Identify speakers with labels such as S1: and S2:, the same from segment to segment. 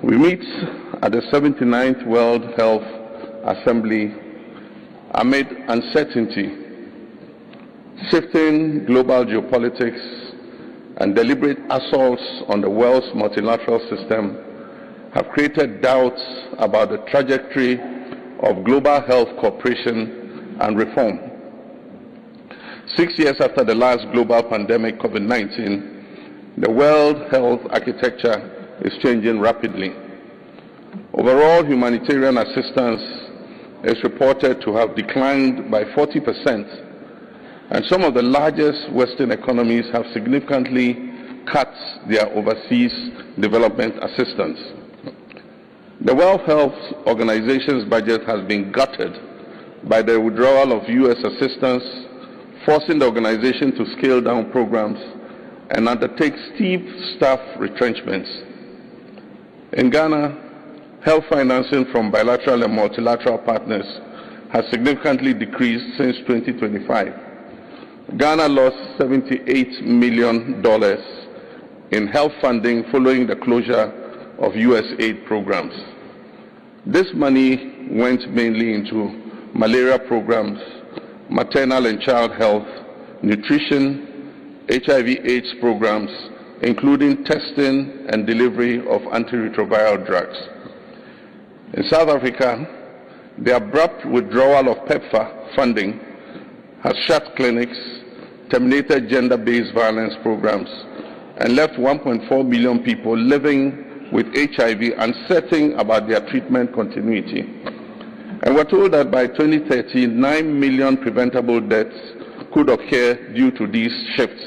S1: We meet at the 79th World Health Assembly amid uncertainty, shifting global geopolitics, and deliberate assaults on the world's multilateral system have created doubts about the trajectory of global health cooperation and reform. 6 years after the last global pandemic, COVID-19, the world health architecture is changing rapidly. Overall, humanitarian assistance is reported to have declined by 40%, and some of the largest Western economies have significantly cut their overseas development assistance. The World Health Organization's budget has been gutted by the withdrawal of U.S. assistance, forcing the organization to scale down programs and undertake steep staff retrenchments. In Ghana, health financing from bilateral and multilateral partners has significantly decreased since 2025. Ghana lost $78 million in health funding following the closure of U.S. aid programs. This money went mainly into malaria programs, maternal and child health, nutrition, HIV/AIDS programs, including testing and delivery of antiretroviral drugs. In South Africa, the abrupt withdrawal of PEPFAR funding has shut clinics, terminated gender-based violence programs, and left 1.4 million people living with HIV uncertain about their treatment continuity. And we're told that by 2030, 9 million preventable deaths could occur due to these shifts.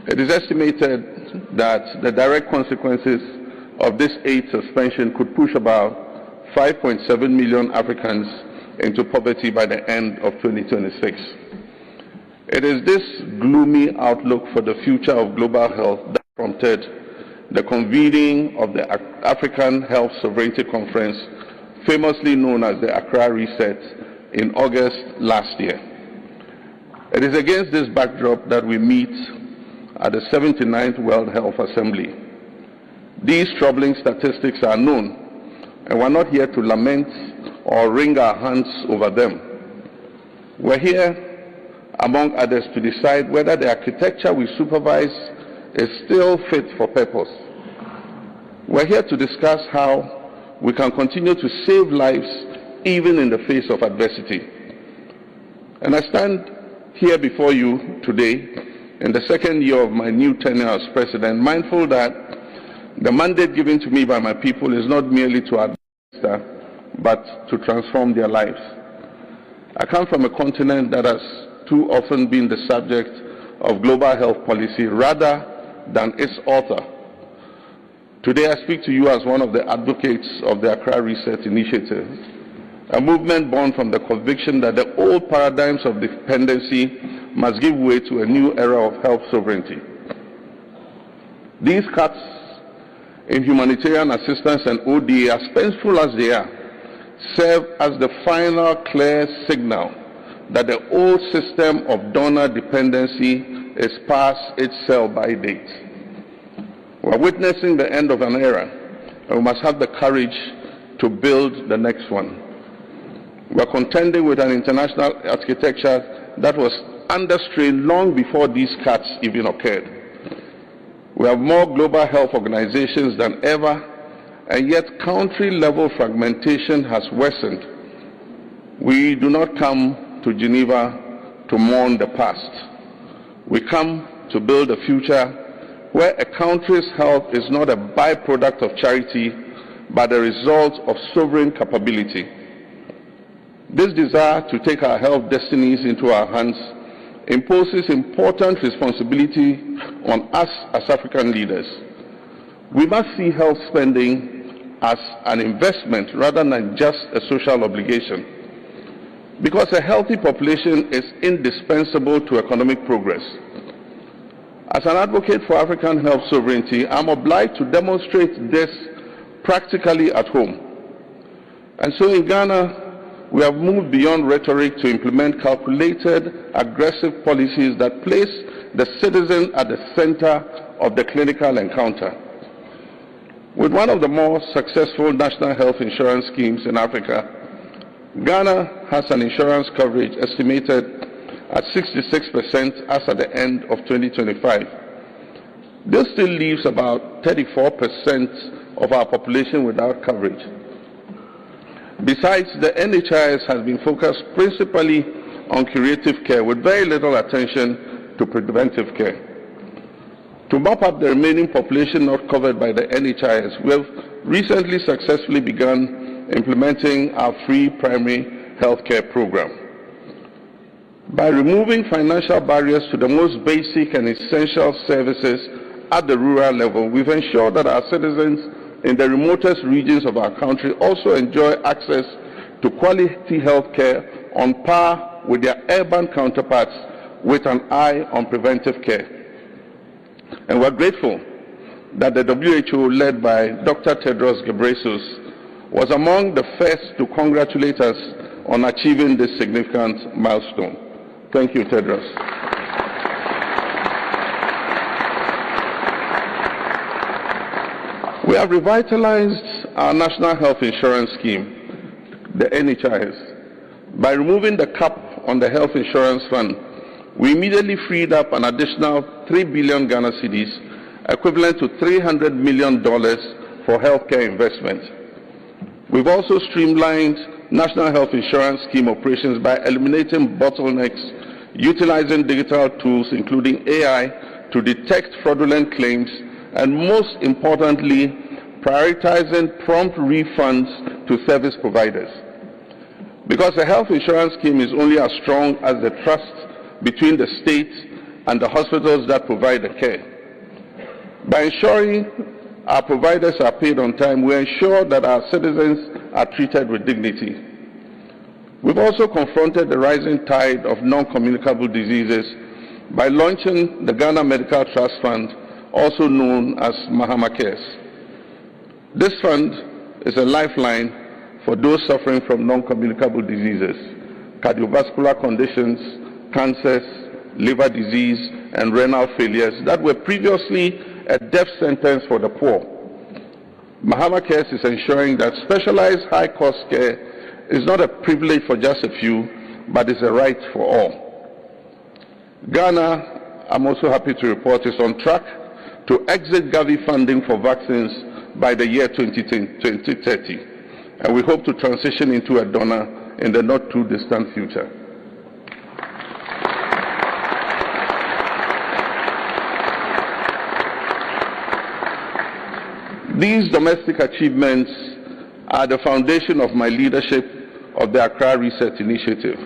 S1: It is estimated that the direct consequences of this aid suspension could push about 5.7 million Africans into poverty by the end of 2026. It is this gloomy outlook for the future of global health that prompted the convening of the African Health Sovereignty Conference, famously known as the Accra Reset, in August last year. It is against this backdrop that we meet at the 79th World Health Assembly. These troubling statistics are known, and we're not here to lament or wring our hands over them. We're here, among others, to decide whether the architecture we supervise is still fit for purpose. We're here to discuss how we can continue to save lives even in the face of adversity. And I stand here before you today in the second year of my new tenure as president, mindful that the mandate given to me by my people is not merely to administer, but to transform their lives. I come from a continent that has too often been the subject of global health policy rather than its author. Today I speak to you as one of the advocates of the Accra Reset Initiative, a movement born from the conviction that the old paradigms of dependency must give way to a new era of health sovereignty. These cuts in humanitarian assistance and ODA, as painful as they are, serve as the final clear signal that the old system of donor dependency is past its sell-by date. We are witnessing the end of an era, and we must have the courage to build the next one. We are contending with an international architecture that was under strain long before these cuts even occurred. We have more global health organizations than ever, and yet country-level fragmentation has worsened. We do not come to Geneva to mourn the past. We come to build a future where a country's health is not a byproduct of charity, but a result of sovereign capability. This desire to take our health destinies into our hands imposes important responsibility on us as African leaders. We must see health spending as an investment rather than just a social obligation, because a healthy population is indispensable to economic progress. As an advocate for African health sovereignty, I'm obliged to demonstrate this practically at home. And so in Ghana, we have moved beyond rhetoric to implement calculated, aggressive policies that place the citizen at the center of the clinical encounter. With one of the more successful national health insurance schemes in Africa, Ghana has an insurance coverage estimated at 66% as at the end of 2025. This still leaves about 34% of our population without coverage. Besides, the NHIS has been focused principally on curative care with very little attention to preventive care. To mop up the remaining population not covered by the NHIS, we have recently successfully begun implementing our free primary health care program. By removing financial barriers to the most basic and essential services at the rural level, we've ensured that our citizens in the remotest regions of our country also enjoy access to quality health care on par with their urban counterparts, with an eye on preventive care. And we're grateful that the WHO, led by Dr. Tedros Ghebreyesus, was among the first to congratulate us on achieving this significant milestone. Thank you, Tedros. We have revitalized our national health insurance scheme, the NHIS. By removing the cap on the health insurance fund, we immediately freed up an additional 3 billion Ghana cedis, equivalent to $300 million for healthcare investment. We've also streamlined national health insurance scheme operations by eliminating bottlenecks, utilizing digital tools including AI to detect fraudulent claims, and most importantly, prioritizing prompt refunds to service providers. Because the health insurance scheme is only as strong as the trust between the state and the hospitals that provide the care. By ensuring our providers are paid on time, we ensure that our citizens are treated with dignity. We've also confronted the rising tide of non-communicable diseases by launching the Ghana Medical Trust Fund, also known as Mahama Cares. This fund is a lifeline for those suffering from non-communicable diseases, cardiovascular conditions, cancers, liver disease, and renal failures that were previously a death sentence for the poor. Mahama Cares is ensuring that specialized high-cost care is not a privilege for just a few, but is a right for all. Ghana, I'm also happy to report, is on track to exit Gavi funding for vaccines by the year 2030, and we hope to transition into a donor in the not too distant future. These domestic achievements are the foundation of my leadership of the Accra Research Initiative.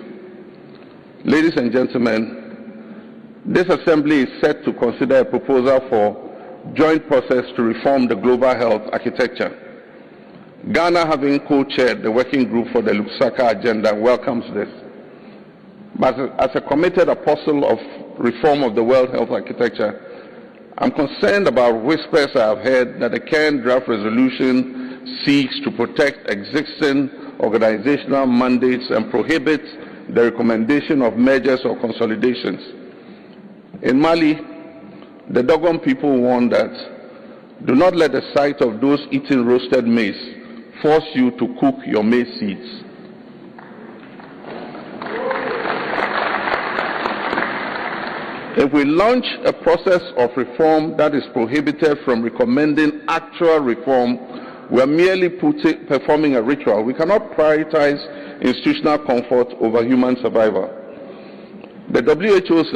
S1: Ladies and gentlemen, this assembly is set to consider a proposal for joint process to reform the global health architecture. Ghana, having co-chaired the working group for the Lusaka agenda, welcomes this. But as a committed apostle of reform of the world health architecture, I'm concerned about whispers I have heard that the Cairn draft resolution seeks to protect existing organizational mandates and prohibits the recommendation of mergers or consolidations. In Mali, the Dogon people warn that do not let the sight of those eating roasted maize force you to cook your maize seeds. If we launch a process of reform that is prohibited from recommending actual reform, we are merely performing a ritual. We cannot prioritize institutional comfort over human survival. The WHO's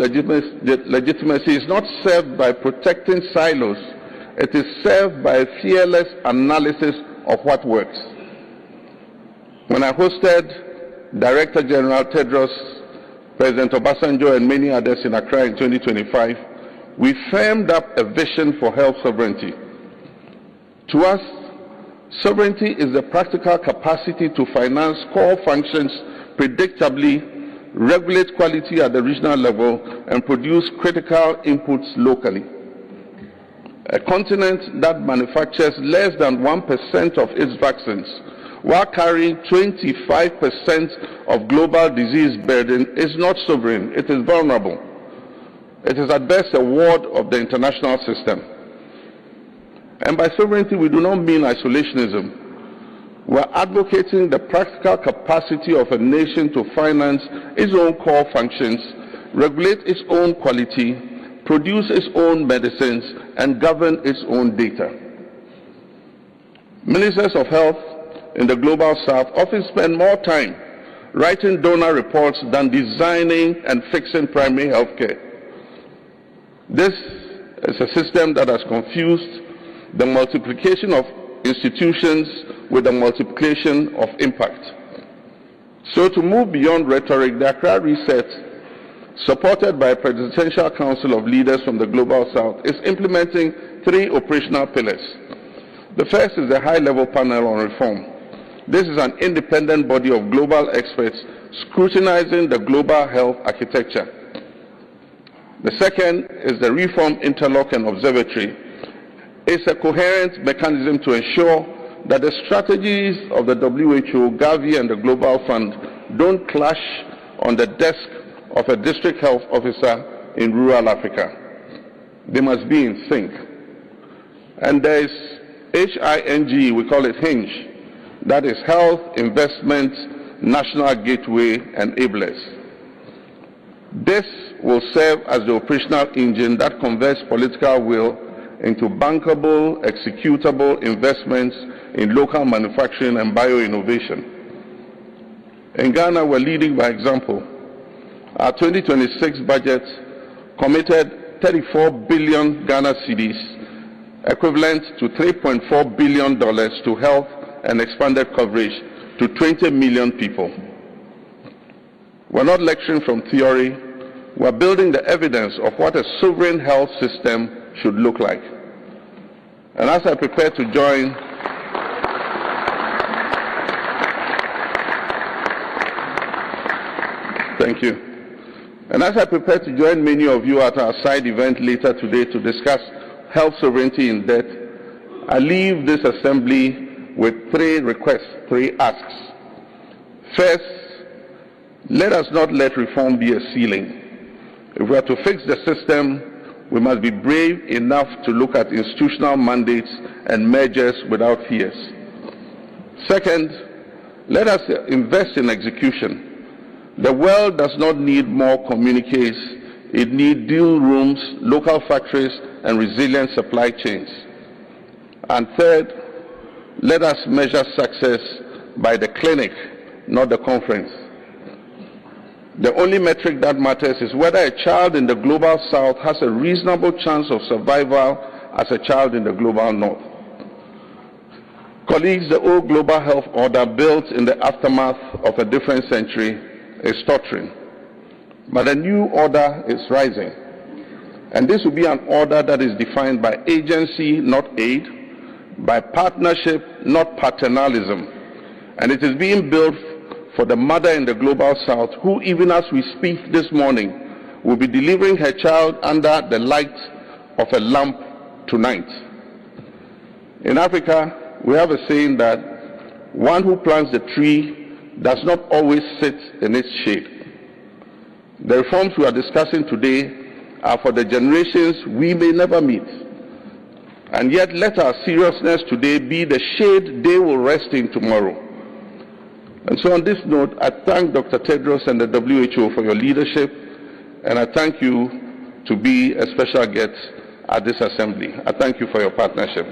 S1: legitimacy is not served by protecting silos. It is served by a fearless analysis of what works. When I hosted Director General Tedros, President Obasanjo, and many others in Accra in 2025, we firmed up a vision for health sovereignty. To us, sovereignty is the practical capacity to finance core functions predictably, regulate quality at the regional level, and produce critical inputs locally. A continent that manufactures less than 1% of its vaccines, while carrying 25% of global disease burden, is not sovereign. It is vulnerable. It is at best a ward of the international system. And by sovereignty, we do not mean isolationism. We are advocating the practical capacity of a nation to finance its own core functions, regulate its own quality, produce its own medicines, and govern its own data. Ministers of health in the Global South often spend more time writing donor reports than designing and fixing primary health care. This is a system that has confused the multiplication of institutions with the multiplication of impact. So to move beyond rhetoric, the Accra Reset, supported by a Presidential Council of Leaders from the Global South, is implementing 3 operational pillars. The first is the High-Level Panel on Reform. This is an independent body of global experts scrutinizing the global health architecture. The second is the Reform Interlock and Observatory. It's a coherent mechanism to ensure that the strategies of the WHO, Gavi, and the Global Fund don't clash on the desk of a district health officer in rural Africa. They must be in sync. And there is HING, we call it HINGE, that is Health, Investment, National Gateway, Enablers. This will serve as the operational engine that converts political will into bankable, executable investments in local manufacturing and bioinnovation. In Ghana, we're leading by example. Our 2026 budget committed 34 billion Ghana cedis, equivalent to $3.4 billion to health and expanded coverage to 20 million people. We're not lecturing from theory. We're building the evidence of what a sovereign health system should look like. And as I prepare to join thank you. And as I prepare to join many of you at our side event later today to discuss health sovereignty in depth, I leave this assembly with 3 requests, 3 asks. First, let us not let reform be a ceiling. If we are to fix the system, we must be brave enough to look at institutional mandates and mergers without fears. Second, let us invest in execution. The world does not need more communiques. It needs deal rooms, local factories, and resilient supply chains. And third, let us measure success by the clinic, not the conference. The only metric that matters is whether a child in the Global South has a reasonable chance of survival as a child in the Global North. Colleagues, the old global health order built in the aftermath of a different century is tottering. But a new order is rising. And this will be an order that is defined by agency, not aid, by partnership, not paternalism. And it is being built for the mother in the Global South, who even as we speak this morning, will be delivering her child under the light of a lamp tonight. In Africa, we have a saying that one who plants the tree does not always sit in its shade. The reforms we are discussing today are for the generations we may never meet. And yet let our seriousness today be the shade they will rest in tomorrow. And so on this note, I thank Dr. Tedros and the WHO for your leadership, and I thank you to be a special guest at this assembly. I thank you for your partnership.